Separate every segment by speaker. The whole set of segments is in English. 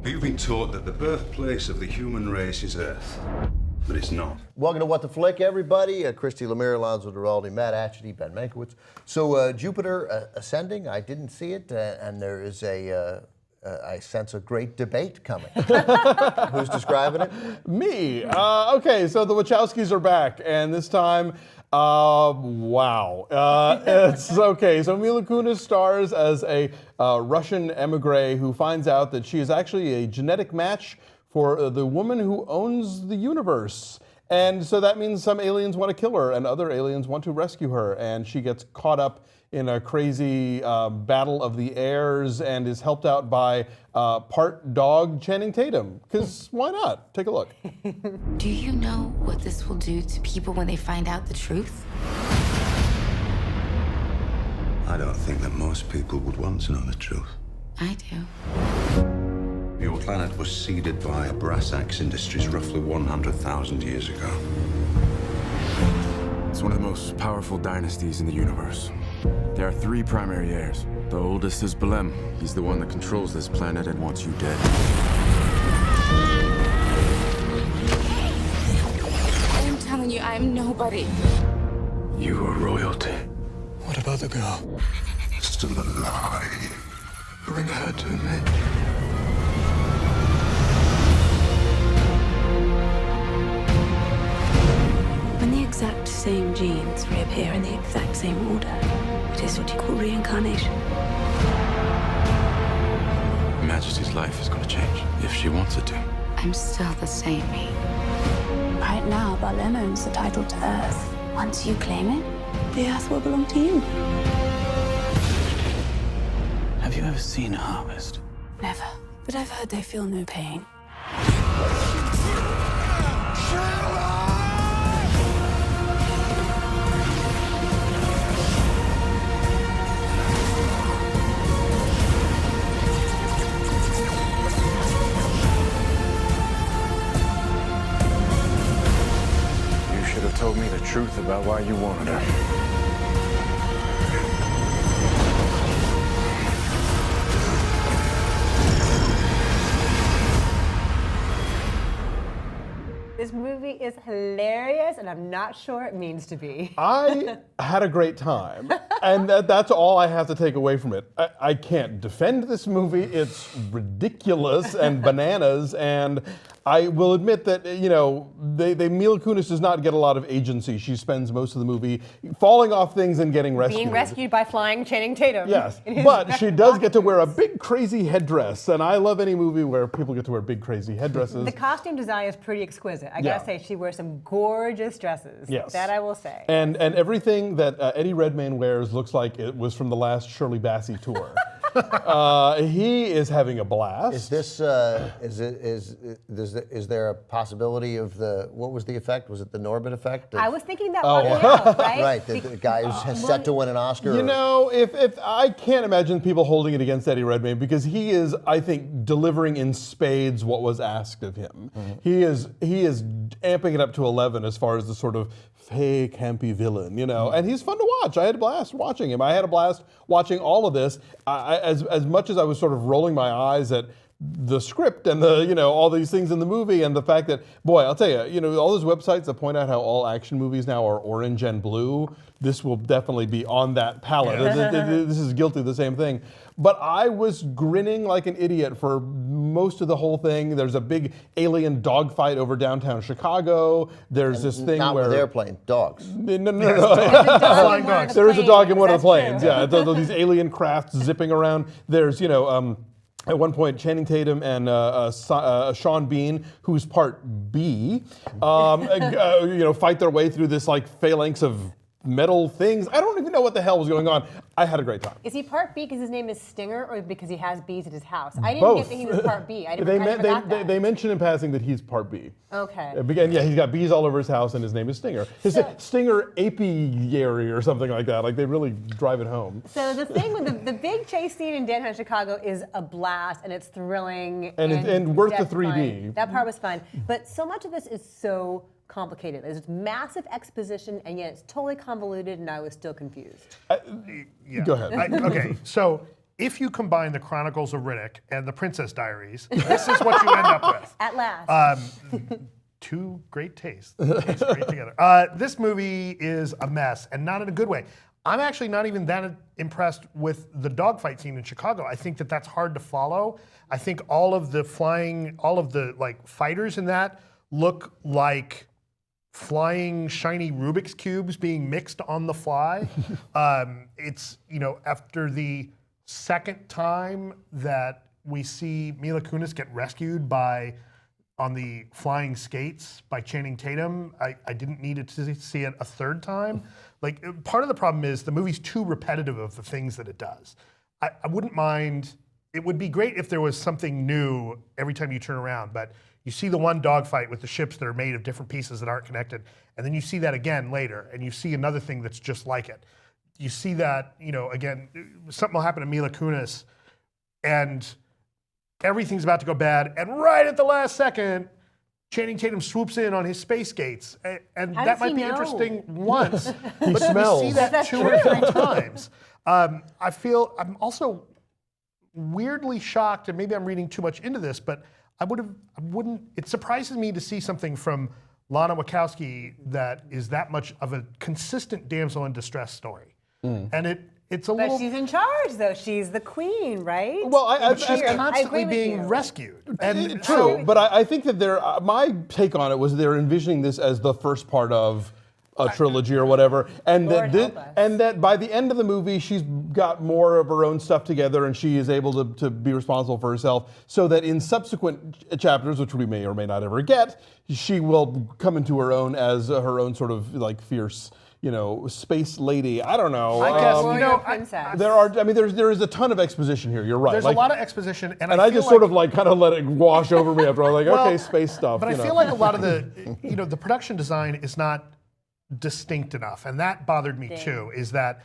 Speaker 1: You've been taught that the birthplace of the human race is Earth, but it's not.
Speaker 2: Welcome to What the Flick, everybody. Christy Lemire, Alonzo Duralde, Matt Achety, Ben Mankiewicz. So Jupiter ascending, I didn't see it, and there is I sense a great debate coming. Who's describing it?
Speaker 3: Me. Okay, so the Wachowskis are back, and this time, wow. It's okay. So Mila Kunis stars as a Russian emigre who finds out that she is actually a genetic match for the woman who owns the universe. And so that means some aliens want to kill her and other aliens want to rescue her. And she gets caught up in a crazy battle of the heirs and is helped out by part dog Channing Tatum. Because why not? Take a look.
Speaker 4: Do you know what this will do to people when they find out the truth?
Speaker 1: I don't think that most people would want to know the truth.
Speaker 4: I do.
Speaker 1: Your planet was seeded by brass axe industries roughly 100,000 years ago.
Speaker 5: It's one of the most powerful dynasties in the universe. There are three primary heirs. The oldest is Belem. He's the one that controls this planet and wants you dead.
Speaker 4: I'm telling you, I'm nobody.
Speaker 5: You are royalty.
Speaker 6: What about the girl?
Speaker 1: Still alive.
Speaker 6: Bring her to me.
Speaker 7: When the exact same genes reappear in the exact same order, it is what you call reincarnation.
Speaker 5: Her Majesty's life is going to change if she wants it to.
Speaker 4: I'm still the same me.
Speaker 7: Right now, Belem owns the title to Earth. Once you claim it, the Earth will belong to you.
Speaker 5: Have you ever seen a harvest?
Speaker 7: Never. But I've heard they feel no pain.
Speaker 5: You should have told me the truth about why you wanted her.
Speaker 8: This movie is hilarious, and I'm not sure it means to be.
Speaker 3: I had a great time, and that's all I have to take away from it. I can't defend this movie. It's ridiculous and bananas, and I will admit that, you know, Mila Kunis does not get a lot of agency. She spends most of the movie falling off things and getting rescued.
Speaker 8: Being rescued by flying Channing Tatum.
Speaker 3: Yes, but she does get to wear a big crazy headdress, and I love any movie where people get to wear big crazy headdresses.
Speaker 8: The costume design is pretty exquisite. I gotta say, she wears some gorgeous dresses.
Speaker 3: Yes.
Speaker 8: That I will say.
Speaker 3: And everything that Eddie Redmayne wears looks like it was from the last Shirley Bassey tour. He is having a blast.
Speaker 2: Is this, is there a possibility of what was the effect? Was it the Norbit effect?
Speaker 8: I was thinking that walking out, right?
Speaker 2: Right, the guy who's set to win an Oscar.
Speaker 3: You know, if I can't imagine people holding it against Eddie Redmayne because he is, I think, delivering in spades what was asked of him. Mm-hmm. He is amping it up to 11 as far as the sort of fake, campy villain, you know, and he's fun to watch. I had a blast watching him. I had a blast watching all of this. As much as I was sort of rolling my eyes at the script and all these things in the movie and the fact that, boy, I'll tell you, all those websites that point out how all action movies now are orange and blue, this will definitely be on that palette. This is guilty of the same thing. But I was grinning like an idiot for most of the whole thing. There's a big alien dogfight over downtown Chicago. There's this thing
Speaker 2: not
Speaker 3: where...
Speaker 2: with airplanes, dogs.
Speaker 3: No.
Speaker 8: Flying dogs.
Speaker 3: There is a dog in one of the
Speaker 8: That's
Speaker 3: planes.
Speaker 8: true.
Speaker 3: Yeah, these alien crafts zipping around. There's, at one point, Channing Tatum and Sean Bean, who's part B, fight their way through this like phalanx of metal things. I don't even know what the hell was going on. I had a great time.
Speaker 8: Is he part B because his name is Stinger, or because he has bees at his house? I didn't
Speaker 3: Both.
Speaker 8: get that he was part B. I never got that.
Speaker 3: They mention in passing that he's part B.
Speaker 8: Okay.
Speaker 3: Again, yeah, he's got bees all over his house, and his name is Stinger. His Stinger apiary or something like that. Like they really drive it home.
Speaker 8: So the thing with the big chase scene in downtown Chicago is a blast, and it's thrilling
Speaker 3: and worth the 3D.
Speaker 8: Fun. That part was fun, but so much of this is so complicated. There's massive exposition, and yet it's totally convoluted, and I was still confused.
Speaker 3: Go ahead.
Speaker 9: Okay, so if you combine the Chronicles of Riddick and the Princess Diaries, this is what you end up with.
Speaker 8: At last.
Speaker 9: Two great tastes. Taste great together. This movie is a mess, and not in a good way. I'm actually not even that impressed with the dogfight scene in Chicago. I think that that's hard to follow. I think all of the fighters in that look like flying shiny Rubik's cubes being mixed on the fly. It's, after the second time that we see Mila Kunis get rescued on the flying skates by Channing Tatum, I didn't need to see it a third time. Like, part of the problem is the movie's too repetitive of the things that it does. I wouldn't mind, it would be great if there was something new every time you turn around, but you see the one dogfight with the ships that are made of different pieces that aren't connected, and then you see that again later, and you see another thing that's just like it. You see that, again, something will happen to Mila Kunis, and everything's about to go bad, and right at the last second, Channing Tatum swoops in on his space skates, and that might be interesting once, but we see that 2 or 3 times. I'm also weirdly shocked, and maybe I'm reading too much into this, but it surprises me to see something from Lana Wachowski that is that much of a consistent damsel in distress story. And it's a little...
Speaker 8: But she's in charge, though. She's the queen, right?
Speaker 3: Well,
Speaker 9: she's constantly being rescued. And
Speaker 3: true, but I think that my take on it was they're envisioning this as the first part of a trilogy or whatever, and that by the end of the movie, she's got more of her own stuff together, and she is able to be responsible for herself, so that in subsequent chapters, which we may or may not ever get, she will come into her own as her own sort of like fierce, space lady. I don't know.
Speaker 9: I guess,
Speaker 3: there is a ton of exposition here. You're right.
Speaker 9: There's a lot of exposition, and
Speaker 3: I just sort of kind of let it wash over me after I was like, okay, space stuff.
Speaker 9: But I feel like a lot of the production design is not distinct enough, and that bothered me too, is that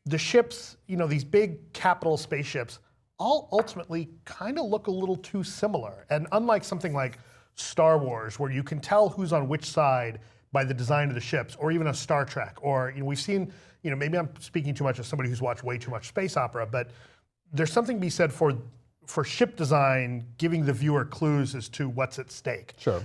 Speaker 9: the ships, these big capital spaceships, all ultimately kind of look a little too similar. And unlike something like Star Wars, where you can tell who's on which side by the design of the ships, or even a Star Trek, or we've seen, maybe I'm speaking too much as somebody who's watched way too much space opera, but there's something to be said for ship design giving the viewer clues as to what's at stake.
Speaker 3: Sure.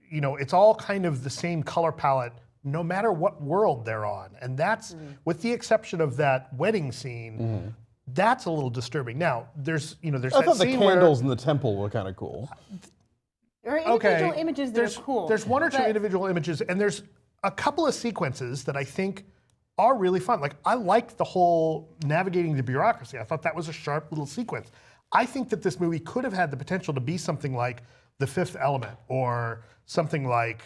Speaker 9: It's all kind of the same color palette, no matter what world they're on. And that's, with the exception of that wedding scene, that's a little disturbing. Now, there's
Speaker 3: I
Speaker 9: that
Speaker 3: thought the
Speaker 9: scene
Speaker 3: candles in the temple were kind of cool.
Speaker 8: Or individual images that are cool.
Speaker 9: There's one or two individual images, and there's a couple of sequences that I think are really fun. Like, I liked the whole navigating the bureaucracy. I thought that was a sharp little sequence. I think that this movie could have had the potential to be something like The Fifth Element, or something like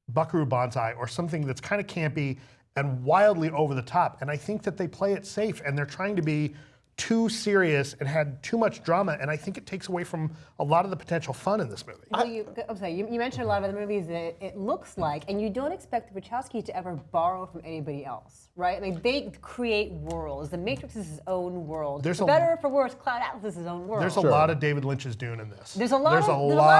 Speaker 9: Buckaroo Banzai, or something that's kind of campy and wildly over the top. And I think that they play it safe, and they're trying to be too serious and had too much drama, and I think it takes away from a lot of the potential fun in this movie.
Speaker 8: Well, you mentioned a lot of other movies that it looks like, and you don't expect the Wachowskis to ever borrow from anybody else, right? I mean, they create worlds. The Matrix is his own world. For better or for worse, Cloud Atlas is his own world.
Speaker 9: There's a lot of David Lynch's Dune in this.
Speaker 8: There's a lot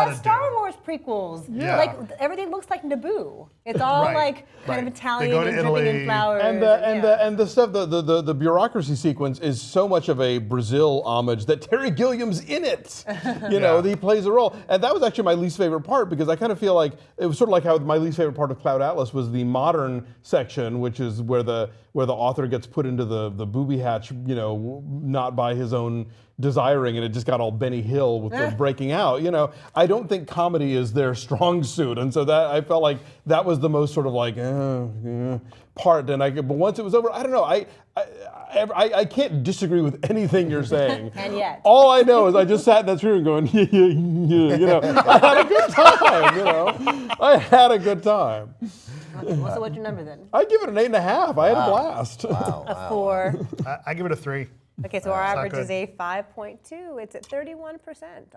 Speaker 8: of Star Wars prequels.
Speaker 9: Yeah.
Speaker 8: Like, everything looks like Naboo. It's all kind of Italian and dripping
Speaker 9: Italy.
Speaker 8: in flowers.
Speaker 3: And the stuff, the bureaucracy sequence is so much of a Brazil homage that Terry Gilliam's in it. He plays a role. And that was actually my least favorite part, because I kind of feel like it was sort of like how my least favorite part of Cloud Atlas was the modern section, which is where the author gets put into the booby hatch, not by his own desiring, and it just got all Benny Hill with the breaking out. I don't think comedy is their strong suit, and so that I felt like that was the most sort of like part. But once it was over, I don't know. I can't disagree with anything you're saying.
Speaker 8: And yet,
Speaker 3: all I know is I just sat in that room going, I had a good time. I had a good time.
Speaker 8: So what's your number then?
Speaker 3: I give it an 8.5. I had a blast.
Speaker 2: Wow.
Speaker 8: A 4.
Speaker 9: I give it a 3.
Speaker 8: Okay, so our average is a 5.2. It's at 31%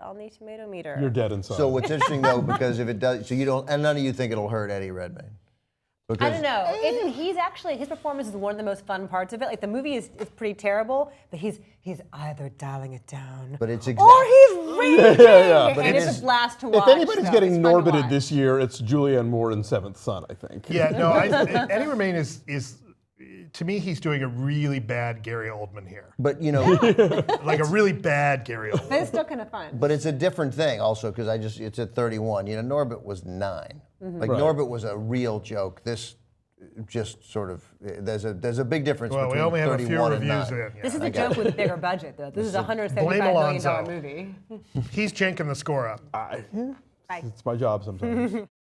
Speaker 8: on the tomato meter.
Speaker 3: You're dead inside.
Speaker 2: So what's interesting though, because if it does, so you don't, and none of you think it'll hurt Eddie Redmayne.
Speaker 8: I don't know. His performance is one of the most fun parts of it. Like, the movie is pretty terrible, but he's either dialing it down,
Speaker 2: but it's
Speaker 8: or he's raging.
Speaker 2: But
Speaker 8: and it's a blast to watch.
Speaker 3: If anybody's getting
Speaker 8: it's fun to
Speaker 3: Norbited
Speaker 8: watch.
Speaker 3: this year, it's Julianne Moore in Seventh Son, I think.
Speaker 9: Yeah, no, Eddie Redmayne is to me, he's doing a really bad Gary Oldman here.
Speaker 2: But you know,
Speaker 9: Like a really bad Gary Oldman.
Speaker 8: But it's still kind of fun.
Speaker 2: but it's a different thing also because it's at 31. You know, Norbit was 9. Like
Speaker 3: Right.
Speaker 2: Norbit was a real joke. This just sort of there's a big difference
Speaker 9: Well, we
Speaker 2: between
Speaker 9: only have a
Speaker 2: 31
Speaker 9: few
Speaker 2: and
Speaker 9: reviews
Speaker 2: 9.
Speaker 9: in. Yeah.
Speaker 8: This is a joke with a bigger budget, though. This is a $175 million
Speaker 9: Alonso.
Speaker 8: movie.
Speaker 9: He's janking the score up.
Speaker 3: It's my job sometimes.